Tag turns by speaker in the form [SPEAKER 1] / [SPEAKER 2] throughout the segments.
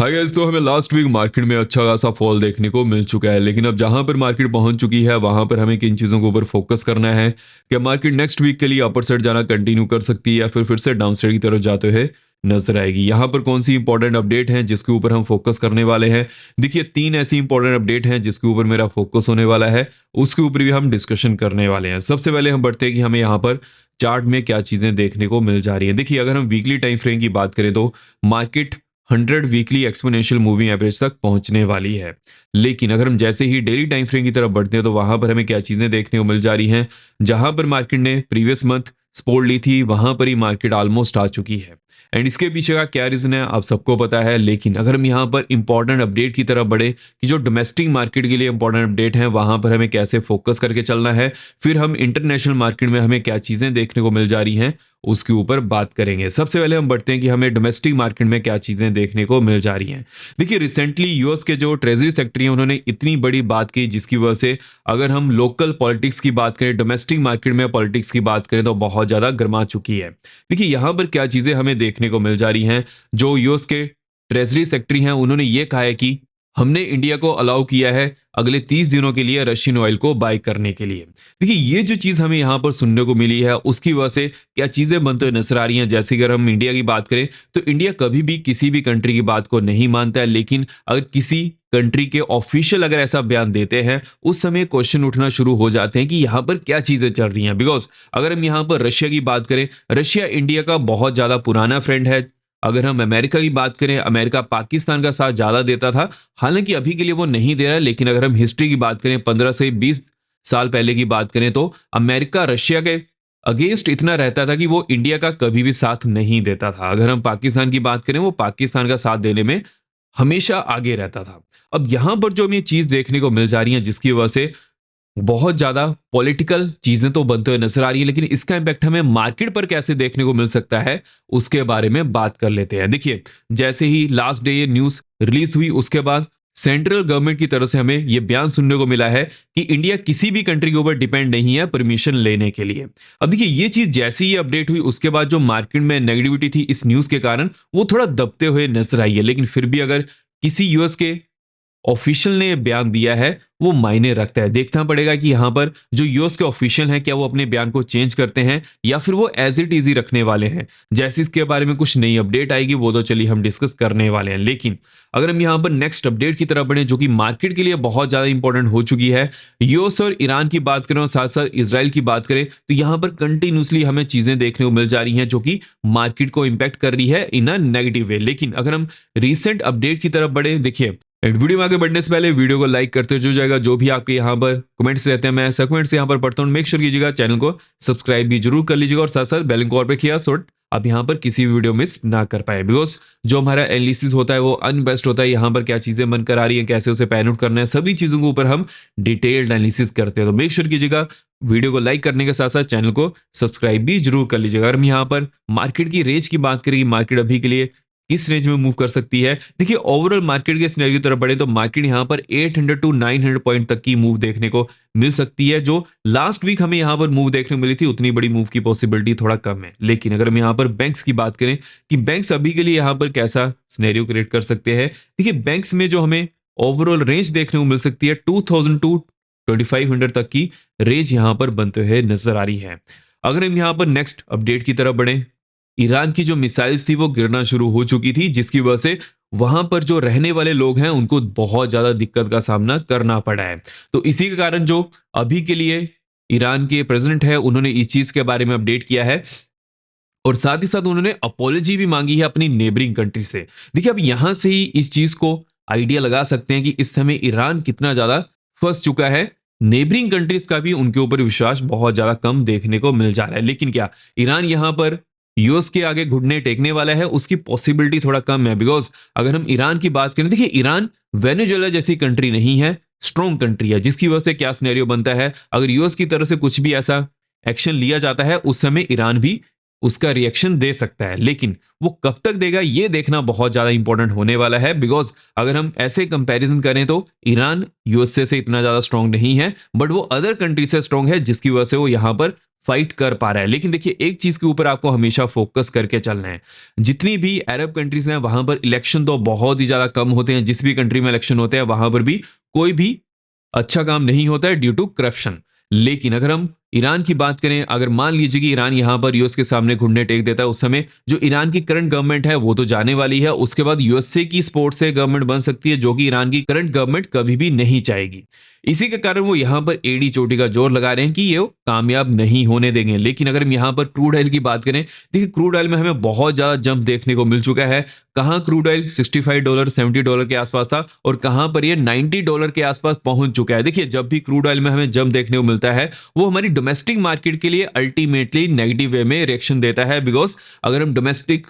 [SPEAKER 1] Hi guys, तो हमें last week market में अच्छा खासा फॉल देखने को मिल चुका है, लेकिन अब जहां पर मार्केट पहुंच चुकी है वहां पर हमें किन चीज़ों के ऊपर फोकस करना है कि मार्केट नेक्स्ट वीक के लिए अपर साइड जाना कंटिन्यू कर सकती है या फिर से डाउन साइड की तरफ जाते हुए नजर आएगी। यहाँ पर कौन सी इंपॉर्टेंट अपडेट हैं जिसके ऊपर हम फोकस करने वाले हैं। देखिए, तीन ऐसी इंपॉर्टेंट अपडेट हैं जिसके ऊपर मेरा फोकस होने वाला है, उसके ऊपर भी हम डिस्कशन करने वाले हैं। सबसे पहले हम बढ़ते हैं कि हमें यहाँ पर चार्ट में क्या चीज़ें देखने को मिल जा रही हैं। देखिए, अगर हम वीकली टाइम फ्रेम की बात करें तो market 100 weekly exponential moving average तक पहुंचने वाली है। लेकिन अगर हम जैसे ही डेली टाइम फ्रेम की तरफ बढ़ते हैं तो वहां पर हमें क्या चीजें देखने को मिल जा रही हैं। जहां पर मार्केट ने प्रीवियस मंथ सपोर्ट ली थी वहां पर ही मार्केट ऑलमोस्ट आ चुकी है। एंड इसके पीछे का क्या रीजन है आप सबको पता है। लेकिन अगर हम यहाँ पर इंपॉर्टेंट अपडेट की तरफ बढ़े कि जो डोमेस्टिक मार्केट के लिए इंपॉर्टेंट अपडेट है वहां पर हमें कैसे फोकस करके चलना है, फिर हम इंटरनेशनल मार्केट में हमें क्या चीजें देखने को मिल जा रही हैं उसके ऊपर बात करेंगे। सबसे पहले हम बढ़ते हैं कि हमें डोमेस्टिक मार्केट में क्या चीजें देखने को मिल जा रही हैं। देखिए, रिसेंटली यूएस के जो ट्रेजरी सेक्रेटरी हैं उन्होंने इतनी बड़ी बात की जिसकी वजह से अगर हम लोकल पॉलिटिक्स की बात करें, डोमेस्टिक मार्केट में पॉलिटिक्स की बात करें तो बहुत ज्यादा गर्मा चुकी है। देखिए, यहाँ पर क्या चीजें हमें देखने को मिल जा रही हैं। जो यूएस के ट्रेजरी सेक्रेटरी हैं उन्होंने ये कहा है कि हमने इंडिया को अलाउ किया है अगले 30 दिनों के लिए रशियन ऑयल को बाय करने के लिए। देखिए, ये जो चीज हमें यहाँ पर सुनने को मिली है उसकी वजह से क्या चीजें बनते हुए नजर आ रही हैं। जैसे अगर हम इंडिया की बात करें तो इंडिया कभी भी किसी भी कंट्री की बात को नहीं मानता है, लेकिन अगर किसी कंट्री के ऑफिशियल अगर ऐसा बयान देते हैं उस समय क्वेश्चन उठना शुरू हो जाते हैं कि यहाँ पर क्या चीजें चल रही हैं। बिकॉज अगर हम यहाँ पर रशिया की बात करें, रशिया इंडिया का बहुत ज्यादा पुराना फ्रेंड है। अगर हम अमेरिका की बात करें, अमेरिका पाकिस्तान का साथ ज्यादा देता था, हालांकि अभी के लिए वो नहीं दे रहा है। लेकिन अगर हम हिस्ट्री की बात करें, 15 से 20 साल पहले की बात करें तो अमेरिका रशिया के अगेंस्ट इतना रहता था कि वो इंडिया का कभी भी साथ नहीं देता था। अगर हम पाकिस्तान की बात करें, वो पाकिस्तान का साथ देने में हमेशा आगे रहता था। अब यहां पर जो हमें चीज देखने को मिल जा रही है जिसकी वजह से बहुत ज्यादा पॉलिटिकल चीजें तो बनते हुए नजर आ रही है, लेकिन इसका इंपैक्ट हमें मार्केट पर कैसे देखने को मिल सकता है उसके बारे में बात कर लेते हैं। देखिए, जैसे ही लास्ट डे ये न्यूज रिलीज हुई उसके बाद सेंट्रल गवर्नमेंट की तरफ से हमें यह बयान सुनने को मिला है कि इंडिया किसी भी कंट्री के ऊपर डिपेंड नहीं है परमिशन लेने के लिए। अब देखिए, ये चीज जैसे ही अपडेट हुई उसके बाद जो मार्केट में नेगेटिविटी थी इस न्यूज के कारण वो थोड़ा दबते हुए नजर आई है। लेकिन फिर भी अगर किसी यूएस के ऑफिशियल ने बयान दिया है वो मायने रखता है। देखना पड़ेगा कि यहां पर जो यूएस के ऑफिशियल हैं क्या वो अपने बयान को चेंज करते हैं या फिर वो एज इट इज ही रखने वाले हैं। जैसे इसके बारे में कुछ नई अपडेट आएगी वो तो चलिए हम डिस्कस करने वाले हैं। लेकिन अगर हम यहां पर नेक्स्ट अपडेट की तरफ बढ़े जो कि मार्केट के लिए बहुत ज्यादा इंपॉर्टेंट हो चुकी है, यूएस और ईरान की बात करें और साथ साथ इसराइल की बात करें, तो यहां पर कंटिन्यूसली हमें चीजें देखने को मिल जा रही हैं जो कि मार्केट को इंपैक्ट कर रही है इन अ नेगेटिव वे। लेकिन अगर हम रिसेंट अपडेट की तरफ बढ़े, देखिए एंड वीडियो में आगे बढ़ने से पहले वीडियो को लाइक करते जो जाएगा, जो भी आपके यहाँ पर कमेंट्स रहते हैं मैं सब कमेंट्स यहाँ पर पढ़ता हूँ। मेक श्योर कीजिएगा चैनल को सब्सक्राइब भी जरूर कर लीजिएगा और साथ साथ बेल आइकन पे किया सो आप यहाँ पर किसी भी वीडियो मिस ना कर पाए। बिकॉज जो हमारा एनालिसिस होता है वो अनबेस्ट होता है। यहाँ पर क्या चीजें बनकर आ रही है, कैसे उसे पैन आउट करना है, सभी चीजों के ऊपर हम डिटेल्ड एनालिसिस करते हैं। तो मेक श्योर कीजिएगा वीडियो को लाइक करने के साथ साथ चैनल को सब्सक्राइब भी जरूर कर लीजिएगा। अगर हम यहाँ पर मार्केट की रेंज की बात करें, मार्केट अभी के लिए किस रेंज में मूव कर सकती है, देखिए ओवरऑल मार्केट के सिनेरियो की तरफ बढ़े तो मार्केट यहां पर 800 टू 900 पॉइंट तक की मूव देखने को मिल सकती है। जो लास्ट वीक हमें यहां पर मूव देखने को मिली थी उतनी बड़ी मूव की पॉसिबिलिटी थोड़ा कम है। लेकिन अगर हम यहां पर बैंक्स की बात करें कि बैंक्स अभी के लिए यहां पर कैसा सिनेरियो क्रिएट कर सकते हैं, देखिए बैंक्स में जो हमें ओवरऑल रेंज देखने को मिल सकती है 2000 टू 2500 तक की रेंज यहां पर बनते हुए नजर आ रही है। अगर हम यहां पर नेक्स्ट अपडेट की तरफ बढ़े, ईरान की जो मिसाइल्स थी वो गिरना शुरू हो चुकी थी जिसकी वजह से वहां पर जो रहने वाले लोग हैं उनको बहुत ज्यादा दिक्कत का सामना करना पड़ा है। तो इसी के कारण जो अभी के लिए ईरान के प्रेसिडेंट है उन्होंने इस चीज के बारे में अपडेट किया है और साथ ही साथ उन्होंने अपॉलॉजी भी मांगी है अपनी नेबरिंग कंट्री से। देखिए, अब यहां से ही इस चीज को आइडिया लगा सकते हैं कि इस समय ईरान कितना ज्यादा फंस चुका है। नेबरिंग कंट्रीज का भी उनके ऊपर विश्वास बहुत ज्यादा कम देखने को मिल जा रहा है। लेकिन क्या ईरान यहां पर यूएस के आगे घुटने टेकने वाला है, उसकी पॉसिबिलिटी थोड़ा कम है। बिकॉज अगर हम ईरान की बात करें, देखिए ईरान वेनेजुएला जैसी कंट्री नहीं है, स्ट्रॉन्ग कंट्री है, जिसकी वजह से क्या सिनेरियो बनता है, अगर यूएस की तरफ से कुछ भी ऐसा एक्शन लिया जाता है उस समय ईरान भी उसका रिएक्शन दे सकता है। लेकिन वो कब तक देगा ये देखना बहुत ज्यादा इंपॉर्टेंट होने वाला है। बिकॉज अगर हम ऐसे कंपैरिजन करें तो ईरान यूएसए से इतना ज्यादा स्ट्रांग नहीं है, बट वो अदर कंट्री से स्ट्रांग है जिसकी वजह से वो यहां पर फाइट कर पा रहा है। लेकिन देखिए एक चीज के ऊपर आपको हमेशा फोकस करके चलना है। जितनी भी अरब कंट्रीज हैं वहां पर इलेक्शन तो बहुत ही ज्यादा कम होते हैं। जिस भी कंट्री में इलेक्शन होते हैं वहां पर भी कोई भी अच्छा काम नहीं होता है ड्यू टू करप्शन। लेकिन अगर हम ईरान की बात करें, अगर मान लीजिए कि ईरान यहां पर यूएस के सामने घुटने टेक देता है, उस समय जो ईरान की करंट गवर्नमेंट है वो तो जाने वाली है। उसके बाद यूएसए की सपोर्ट से गवर्नमेंट बन सकती है, जो कि ईरान की करंट गवर्नमेंट कभी भी नहीं चाहेगी। इसी के कारण वो यहां पर एड़ी चोटी का जोर लगा रहे हैं कि ये वो कामयाब नहीं होने देंगे। लेकिन अगर हम यहां पर क्रूड ऑयल की बात करें, देखिए क्रूड ऑयल में हमें बहुत ज्यादा जंप देखने को मिल चुका है। कहां क्रूड ऑयल $65 $70 के आसपास था और कहां पर ये $90 के आसपास पहुंच चुका है। देखिए जब भी क्रूड ऑयल में हमें जंप देखने को मिलता है वो हमारी डोमेस्टिक मार्केट के लिए अल्टीमेटली नेगेटिव वे में रिएक्शन देता है। बिकॉज अगर हम डोमेस्टिक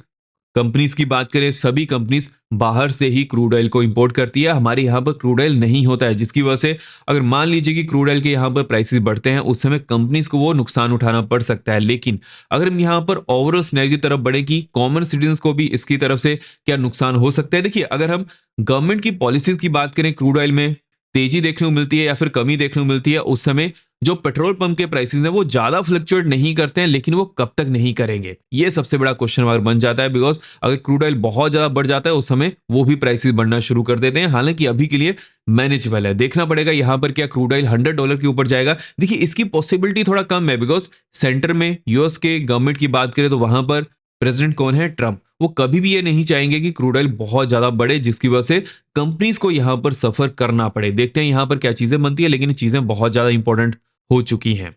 [SPEAKER 1] कंपनीज की बात करें, सभी कंपनीज बाहर से ही क्रूड ऑयल को इंपोर्ट करती है, हमारे यहाँ पर क्रूड ऑयल नहीं होता है। जिसकी वजह से अगर मान लीजिए कि क्रूड ऑयल के यहाँ पर प्राइसेस बढ़ते हैं उस समय कंपनीज को वो नुकसान उठाना पड़ सकता है। लेकिन अगर हम यहाँ पर ओवरऑल स्नैरियो की तरफ बढ़े कि कॉमन सिटीजन को भी इसकी तरफ से क्या नुकसान हो सकता है, देखिए अगर हम गवर्नमेंट की पॉलिसीज की बात करें, क्रूड ऑयल में तेजी देखने को मिलती है या फिर कमी देखने को मिलती है, उस समय जो पेट्रोल पंप के प्राइसेस हैं वो ज्यादा फ्लक्चुएट नहीं करते हैं। लेकिन वो कब तक नहीं करेंगे, ये सबसे बड़ा क्वेश्चन मार्क बन जाता है। बिकॉज अगर क्रूड ऑयल बहुत ज्यादा बढ़ जाता है उस समय वो भी प्राइसेस बढ़ना शुरू कर देते हैं। हालांकि अभी के लिए मैनेजेबल है, देखना पड़ेगा यहाँ पर क्या क्रूड ऑयल $100 के ऊपर जाएगा। देखिए इसकी पॉसिबिलिटी थोड़ा कम है, बिकॉज सेंटर में यूएस के गवर्नमेंट की बात करें तो वहां पर प्रेसिडेंट कौन है, ट्रंप। वो कभी भी ये नहीं चाहेंगे कि क्रूड ऑयल बहुत ज्यादा बढ़े जिसकी वजह से कंपनीज को यहां पर सफर करना पड़े। देखते हैं यहां पर क्या चीजें बनती है, लेकिन ये चीजें बहुत ज्यादा इंपॉर्टेंट हो चुकी हैं।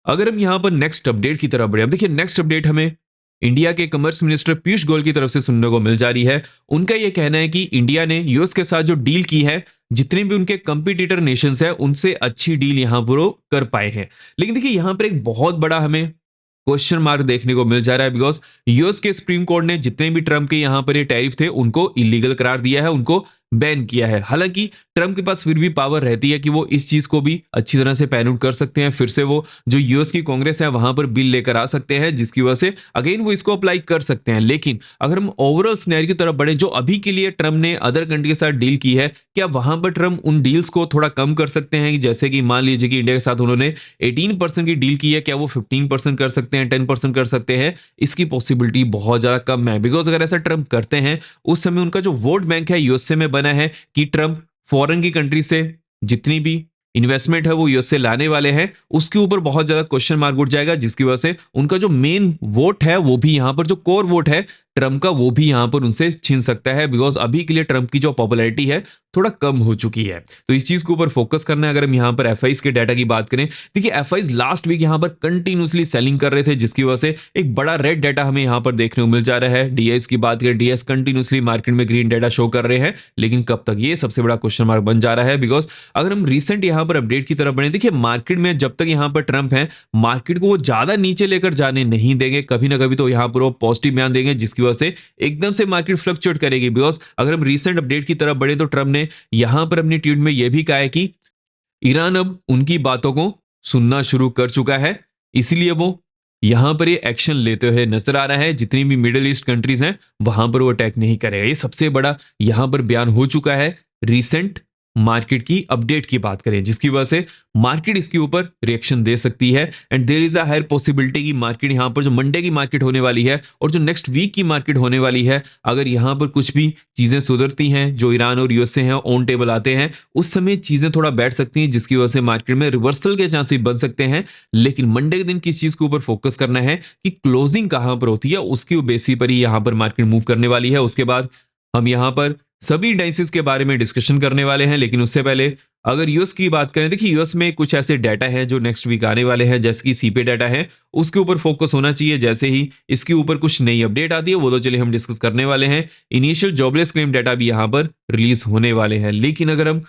[SPEAKER 1] अगर हम यहां पर नेक्स्ट अपडेट की तरफ बढ़े, अब देखिए नेक्स्ट अपडेट हमें इंडिया के कॉमर्स मिनिस्टर पीयूष गोयल की तरफ से सुनने को मिल जा रही है। उनका यह कहना है कि इंडिया ने यूएस के साथ जो डील की है, जितने भी उनके कंपटीटर नेशंस हैं उनसे अच्छी डील यहां पर वो कर पाए हैं। लेकिन देखिए यहां पर एक बहुत बड़ा हमें क्वेश्चन मार्क देखने को मिल जा रहा है। बिकॉज यूएस के सुप्रीम कोर्ट ने जितने भी ट्रम्प के यहां पर ये टैरिफ थे उनको इलीगल करार दिया है, उनको बैन किया है। हालांकि ट्रम्प के पास फिर भी पावर रहती है कि वो इस चीज को भी अच्छी तरह से पैन आउट कर सकते हैं। फिर से वो जो यूएस की कांग्रेस है वहां पर बिल लेकर आ सकते हैं, जिसकी वजह से अगेन वो इसको अप्लाई कर सकते हैं। लेकिन अगर हम ओवरऑल सिनेरियो की तरफ बढ़े, जो अभी के लिए ट्रम्प ने अदर कंट्री के साथ डील की है, क्या वहां पर ट्रम्प उन डील्स को थोड़ा कम कर सकते हैं? जैसे कि मान लीजिए कि इंडिया के साथ उन्होंने 18% की डील की है, क्या वो 15% कर सकते हैं, 10% कर सकते हैं? इसकी पॉसिबिलिटी बहुत ज्यादा कम है। बिकॉज अगर ऐसा ट्रम्प करते हैं उस समय उनका जो वोट बैंक है यूएसए में बना है कि ट्रम्प फॉरेन की कंट्री से जितनी भी इन्वेस्टमेंट है वो यूएस से लाने वाले हैं, उसके ऊपर बहुत ज्यादा क्वेश्चन मार्क उठ जाएगा। जिसकी वजह से उनका जो मेन वोट है वो भी यहां पर जो कोर वोट है ट्रम्प का वो भी यहां पर उनसे छीन सकता है। बिकॉज अभी के लिए ट्रम्प की जो पॉपुलैरिटी है थोड़ा कम हो चुकी है, तो इस चीज के ऊपर फोकस करना है। अगर हम यहां पर एफआईज के डाटा की बात करें, देखिए एफआईज लास्ट वीक यहां पर कंटिन्यूसली सेलिंग कर रहे थे, जिसकी वजह से एक बड़ा रेड डाटा हमें यहां पर देखने को मिल जा रहा है। डीएस की बात करें, डीएस कंटिन्यूसली मार्केट में ग्रीन डाटा शो कर रहे हैं, लेकिन कब तक, ये सबसे बड़ा क्वेश्चन मार्क बन जा रहा है। बिकॉज अगर हम रिसेंट यहां पर अपडेट की तरफ बढ़े, देखिए मार्केट में जब तक यहां पर ट्रम्प है, मार्केट को वो ज्यादा नीचे लेकर जाने नहीं देंगे। कभी ना कभी तो यहां पर वो पॉजिटिव बयान देंगे, जिसकी वजह से एकदम से मार्केट फ्लक्चुएट करेगी। बिकॉज अगर हम रीसेंट अपडेट की तरफ बढ़े तो ट्रम्प ने यहां पर अपनी ट्वीट में यह भी कहा है कि ईरान अब उनकी बातों को सुनना शुरू कर चुका है, इसलिए वो यहां पर ये एक्शन लेते हुए नजर आ रहा है। जितनी भी मिडिल ईस्ट कंट्रीज हैं वहां पर वो अटैक नहीं करेगा। ये सबसे बड़ा यहां पर बयान हो चुका है रीसेंट मार्केट की अपडेट की बात करें, जिसकी वजह से मार्केट इसके ऊपर रिएक्शन दे सकती है। And there is a higher possibility की मार्केट यहां पर जो मंडे की मार्केट होने वाली है और जो नेक्स्ट वीक की मार्केट होने वाली है, अगर यहां पर कुछ भी चीजें सुधरती हैं, जो ईरान और यूएसए हैं ऑन टेबल आते हैं, उस समय चीजें थोड़ा बैठ सकती हैं, जिसकी वजह से मार्केट में रिवर्सल के चांसेस बन सकते हैं। लेकिन मंडे के दिन किस चीज के ऊपर फोकस करना है कि क्लोजिंग कहां पर होती है, उसकी बेसिस पर ही यहां पर मार्केट मूव करने वाली है। उसके बाद हम यहां पर सभी इंडाइसेस के बारे में डिस्कशन करने वाले हैं। लेकिन उससे पहले अगर यूएस की बात करें, देखिए यूएस में कुछ ऐसे डाटा हैं जो नेक्स्ट वीक आने वाले हैं, जैसे कि सीपीआई डाटा है, उसके ऊपर फोकस होना चाहिए। जैसे ही इसके ऊपर कुछ नई अपडेट आती है वो तो चलिए हम डिस्कस करने वाले हैं। इनिशियल जॉबलेस क्लेम डाटा भी यहां पर रिलीज होने वाले हैं। लेकिन अगर हम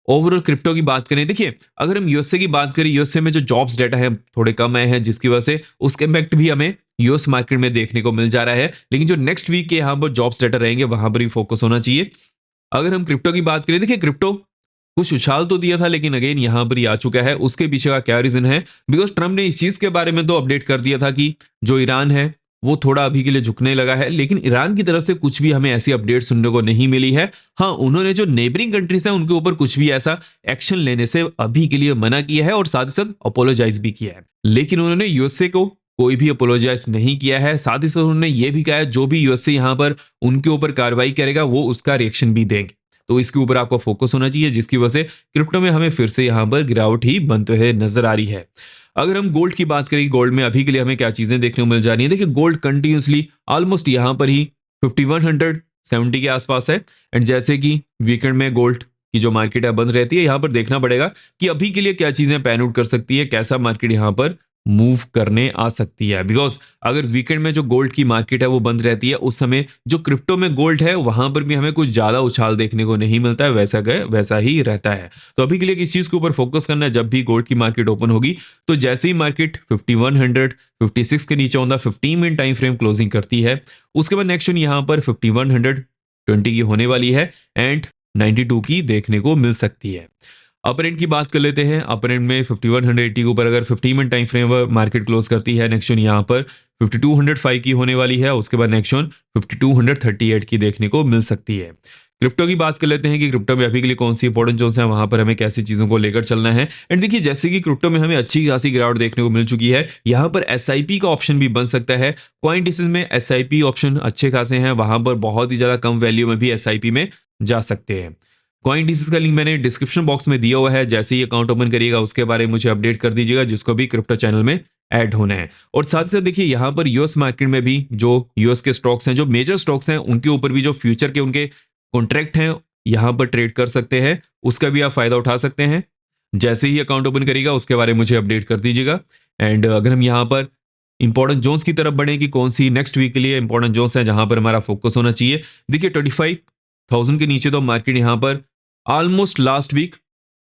[SPEAKER 1] ओवरऑल क्रिप्टो की बात करें, देखिए अगर हम यूएसए की बात करें, यूएसए में जो जॉब्स डाटा है थोड़े कम आए हैं, जिसकी वजह से उसके इम्पैक्ट भी हमें यूएस मार्केट में देखने को मिल जा रहा है। लेकिन जो नेक्स्ट वीक के यहाँ पर जॉब्स डाटा रहेंगे वहां पर भी फोकस होना चाहिए। अगर हम क्रिप्टो की बात करें, देखिए क्रिप्टो कुछ उछाल तो दिया था, लेकिन अगेन यहां पर ही आ चुका है। उसके पीछे का क्या रीजन है? बिकॉज ट्रम्प ने इस चीज के बारे में तो अपडेट कर दिया था कि जो ईरान है वो थोड़ा अभी के लिए झुकने लगा है, लेकिन ईरान की तरफ से कुछ भी हमें ऐसी अपडेट सुनने को नहीं मिली है। हाँ, उन्होंने जो नेबरिंग कंट्रीज है उनके ऊपर कुछ भी ऐसा एक्शन लेने से अभी के लिए मना किया है और साथ ही साथ अपोलोजाइज भी किया है। लेकिन उन्होंने यूएसए को कोई भी अपोलोजाइज नहीं किया है। साथ ही साथ उन्होंने ये भी कहा है जो भी यूएसए यहाँ पर उनके ऊपर कार्रवाई करेगा वो उसका रिएक्शन भी देंगे। तो इसके ऊपर आपका फोकस होना चाहिए, जिसकी वजह से क्रिप्टो में हमें फिर से यहाँ पर गिरावट ही बनते हुए नजर आ रही है। अगर हम गोल्ड की बात करें, गोल्ड में अभी के लिए हमें क्या चीजें देखने को मिल जा रही है, देखिए गोल्ड कंटिन्यूसली ऑलमोस्ट यहाँ पर ही 5170 के आसपास है। एंड जैसे कि वीकेंड में गोल्ड की जो मार्केट है बंद रहती है, यहाँ पर देखना पड़ेगा कि अभी के लिए क्या चीजें पैन आउट कर सकती है, कैसा मार्केट यहाँ पर मूव करने आ सकती है। बिकॉज अगर वीकेंड में जो गोल्ड की मार्केट है वो बंद रहती है, उस समय जो क्रिप्टो में गोल्ड है वहां पर भी हमें कुछ ज्यादा उछाल देखने को नहीं मिलता है, वैसा गए वैसा ही रहता है। तो अभी के लिए किस चीज के ऊपर फोकस करना है, जब भी गोल्ड की मार्केट ओपन होगी तो जैसे ही मार्केट 5156 के नीचे on the 15 minute time frame closing करती है, उसके बाद नेक्स्ट यहाँ पर 5120 की होने वाली है एंड 92 की देखने को मिल सकती है। अपर एंड की बात कर लेते हैं। अपर एंड में 5180 के ऊपर अगर 15 मिनट टाइम फ्रेम पर मार्केट क्लोज करती है, नेक्स्ट यहाँ पर 5205 की होने वाली है। उसके बाद नेक्स्ट 5238 की देखने को मिल सकती है। क्रिप्टो की बात कर लेते हैं कि क्रिप्टो में अभी के लिए कौन सी इंपॉर्टेंट जोन्स हैं, वहां पर हमें कैसी चीजों को लेकर चलना है। एंड देखिए जैसे कि क्रिप्टो में हमें अच्छी खासी गिरावट देखने को मिल चुकी है, यहाँ पर एसआईपी का ऑप्शन भी बन सकता है। कॉइन डिसीज में एसआईपी ऑप्शन अच्छे खासे हैं, वहां पर बहुत ही ज्यादा कम वैल्यू में भी एसआईपी में जा सकते हैं। कॉइन डिसीज का लिंक मैंने डिस्क्रिप्शन बॉक्स में दिया हुआ है, जैसे ही अकाउंट ओपन करिएगा उसके बारे में मुझे अपडेट कर दीजिएगा, जिसको भी क्रिप्टो चैनल में ऐड होना है। और साथ ही साथ देखिए यहाँ पर यूएस मार्केट में भी जो यूएस के स्टॉक्स हैं, जो मेजर स्टॉक्स हैं, उनके ऊपर भी जो फ्यूचर के उनके कॉन्ट्रैक्ट हैं यहाँ पर ट्रेड कर सकते हैं, उसका भी आप फायदा उठा सकते हैं। जैसे ही अकाउंट ओपन करेगा उसके बारे में मुझे अपडेट कर दीजिएगा। एंड अगर हम यहाँ पर इंपॉर्टेंट जोन्स की तरफ बढ़े कि कौन सी नेक्स्ट वीक के लिए इंपॉर्टेंट जोन्स हैं जहां पर हमारा फोकस होना चाहिए, देखिए 25,000 के नीचे तो मार्केट यहाँ पर ऑलमोस्ट लास्ट वीक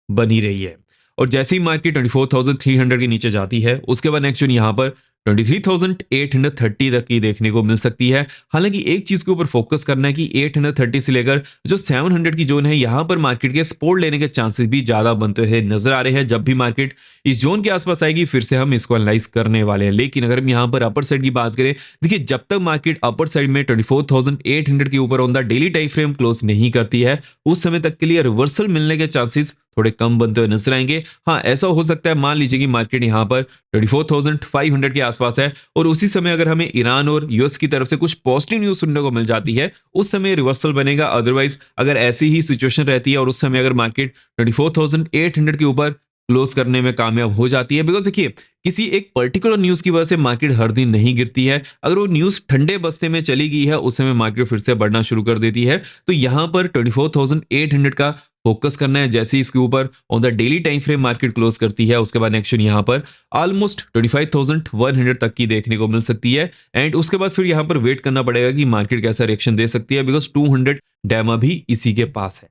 [SPEAKER 1] बनी रही है। और जैसे ही मार्केट 24,300 के नीचे जाती है, उसके बाद नेक्स्ट जोन यहाँ पर 23,830 तक की देखने को मिल सकती है। हालांकि एक चीज के ऊपर फोकस करना है कि 830 से लेकर जो 700 की जोन है, यहां पर मार्केट के सपोर्ट लेने के चांसेस भी ज्यादा बनते हुए नजर आ रहे हैं। जब भी मार्केट इस जोन के आसपास आएगी फिर से हम इसको एनालाइज करने वाले हैं। लेकिन अगर हम यहाँ पर अपर साइड की बात करें, देखिए जब तक मार्केट अपर साइड में 24,800 के ऊपर on the daily time frame close नहीं करती है, उस समय तक के लिए रिवर्सल मिलने के चांसेस थोड़े कम बनते हुए नजर आएंगे। हाँ, ऐसा हो सकता है, मान लीजिए कि मार्केट यहाँ पर 24,500 के आसपास है और उसी समय अगर हमें ईरान और यूएस की तरफ से कुछ पॉजिटिव न्यूज सुनने को मिल जाती है, उस समय रिवर्सल बनेगा। अदरवाइज अगर ऐसी ही सिचुएशन रहती है और उस समय अगर मार्केट 24,800 के ऊपर क्लोज करने में कामयाब हो जाती है, बिकॉज देखिए किसी एक पर्टिकुलर न्यूज की वजह से मार्केट हर दिन नहीं गिरती है। अगर वो न्यूज ठंडे बस्ते में चली गई है, उस समय मार्केट फिर से बढ़ना शुरू कर देती है। तो यहां पर 24,800 का फोकस करना है। जैसे इसके ऊपर on the daily time frame market close करती है, उसके बाद नेक्स्ट यहाँ पर ऑलमोस्ट 25,100 तक की देखने को मिल सकती है। एंड उसके बाद फिर यहाँ पर वेट करना पड़ेगा कि मार्केट कैसा रिएक्शन दे सकती है, बिकॉज 200 डैमा भी इसी के पास है।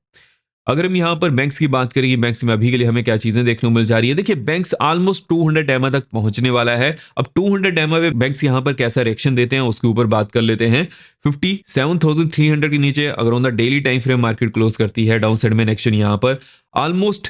[SPEAKER 1] अगर हम यहाँ पर बैंक्स की बात करेंगे, बैंक्स में अभी के लिए हमें क्या चीजें देखने को मिल जा रही है, देखिए बैंक्स ऑलमोस्ट 200 डैमा तक पहुंचने वाला है। अब 200 डैमा में बैंक्स यहाँ पर कैसा रिएक्शन देते हैं उसके ऊपर बात कर लेते हैं। 57,300 के नीचे अगर on the daily time frame market close करती है, डाउन साइड में नेक्स्ट यहाँ पर ऑलमोस्ट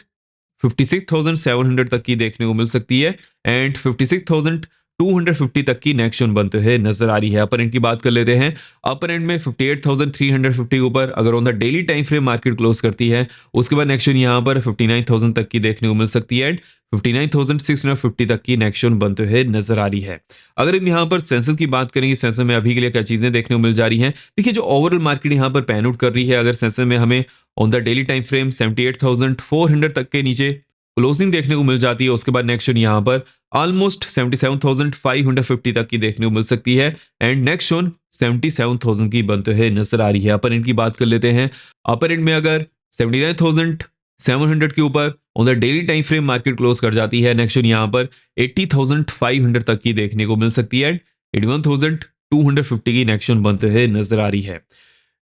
[SPEAKER 1] 56,700 तक की देखने को मिल सकती है एंड 56,250 तक की नेक्स्ट बनते हुए नजर आ रही है। अपर एंड की बात कर लेते हैं। अपर एंड में 58,350 के ऊपर अगर on the daily time frame market close करती है, उसके बाद नेक्स्ट यहाँ पर 59,000 तक की देखने को मिल सकती है एंड 59,650 तक की नेक्स्ट बनते हुए नजर आ रही है। अगर हम यहाँ पर सेंसेस की बात करेंगे, सेंसेस में अभी के लिए क्या चीजें देखने को मिल जा रही हैं, देखिए जो ओवरऑल मार्केट यहाँ पर पैन आउट कर रही है, अगर सेंसेस में हमें on the daily time frame 78,400 तक के नीचे क्लोजिंग देखने को मिल जाती है, उसके बाद नेक्स्ट यहाँ पर ऑलमोस्ट 77,550 तक की देखने को मिल सकती है एंड नेक्स्ट 77,000 की बनते हुए नजर आ रही है। अपर एंड की बात कर लेते हैं। अपर एंड में अगर 79,700 के ऊपर on the daily time frame market close कर जाती है, नेक्स्ट यहाँ पर 80,500 तक की देखने को मिल सकती है एंड 81,250 की नेक्स्ट बनते हुए नजर आ रही है।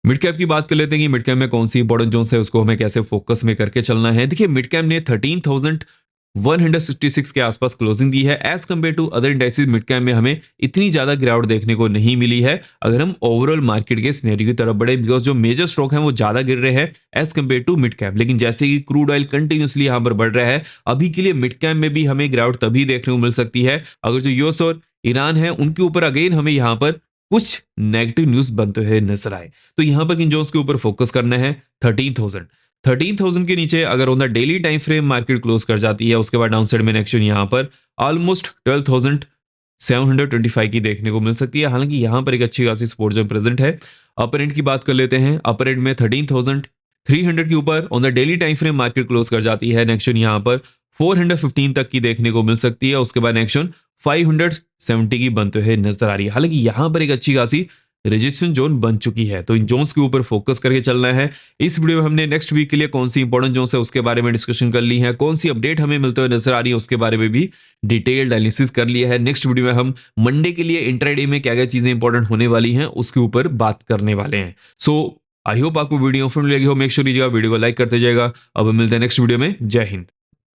[SPEAKER 1] मिड कैप की बात कर लेते हैं कि मिड कैप में कौन सी इंपॉर्टेंट जोन्स है, उसको हमें कैसे फोकस में करके चलना है। देखिए मिड कैप ने 13,166 के आसपास क्लोजिंग दी है। As compare to other indices mid cap में हमें इतनी ज्यादा गिरावट देखने को नहीं मिली है अगर हम ओवरऑल मार्केट के सिनेरियो की तरफ बढ़े, बिकॉज जो मेजर स्टॉक हैं वो ज्यादा गिर रहे हैं as compare to mid cap. लेकिन जैसे कि क्रूड ऑयल कंटिन्यूसली यहाँ पर बढ़ रहा है, अभी के लिए मिड कैप में भी हमें गिरावट तभी देखने को मिल सकती है अगर जो यूएस और ईरान है उनके ऊपर अगेन हमें यहाँ पर कुछ नेगेटिव न्यूज बनते हुए नजर आए। तो यहाँ पर किन जोन्स के ऊपर फोकस करना है, 13,000 के नीचे अगर on the daily time frame market close कर जाती है, उसके बाद डाउनसाइड में एक्शन यहाँ पर ऑलमोस्ट 12,725 की देखने को मिल सकती है। हालांकि यहाँ पर एक अच्छी खासी सपोर्ट जोन प्रेजेंट है। अपर एंड की बात कर लेते हैं, अपर एंड में 13,300 के ऊपर on the daily time frame market close कर जाती है, नेक्स्ट यहाँ पर 415 तक की देखने को मिल सकती है। उसके बाद एक्शन 570 की बनते हुए नजर आ रही है। हालांकि यहां पर एक अच्छी खासी रेजिस्टेंस जोन बन चुकी है, तो इन जोन्स के ऊपर फोकस करके चलना है। इस वीडियो में हमने नेक्स्ट वीक के लिए कौन सी इंपॉर्टेंट जोन्स है उसके बारे में डिस्कशन कर ली है, कौन सी अपडेट हमें मिलते हुए नजर आ रही है उसके बारे में भी डिटेल्ड एनालिसिस कर लिया है। नेक्स्ट वीडियो में हम मंडे के लिए इंट्राडे में क्या क्या चीजें इंपॉर्टेंट होने वाली हैं उसके ऊपर बात करने वाले हैं। सो आई होप आपको वीडियो फ्रेंडली लगी हो। मेक श्योर लीजिएगा वीडियो को लाइक करते जाएगा। अब मिलते हैं नेक्स्ट वीडियो में। जय हिंद।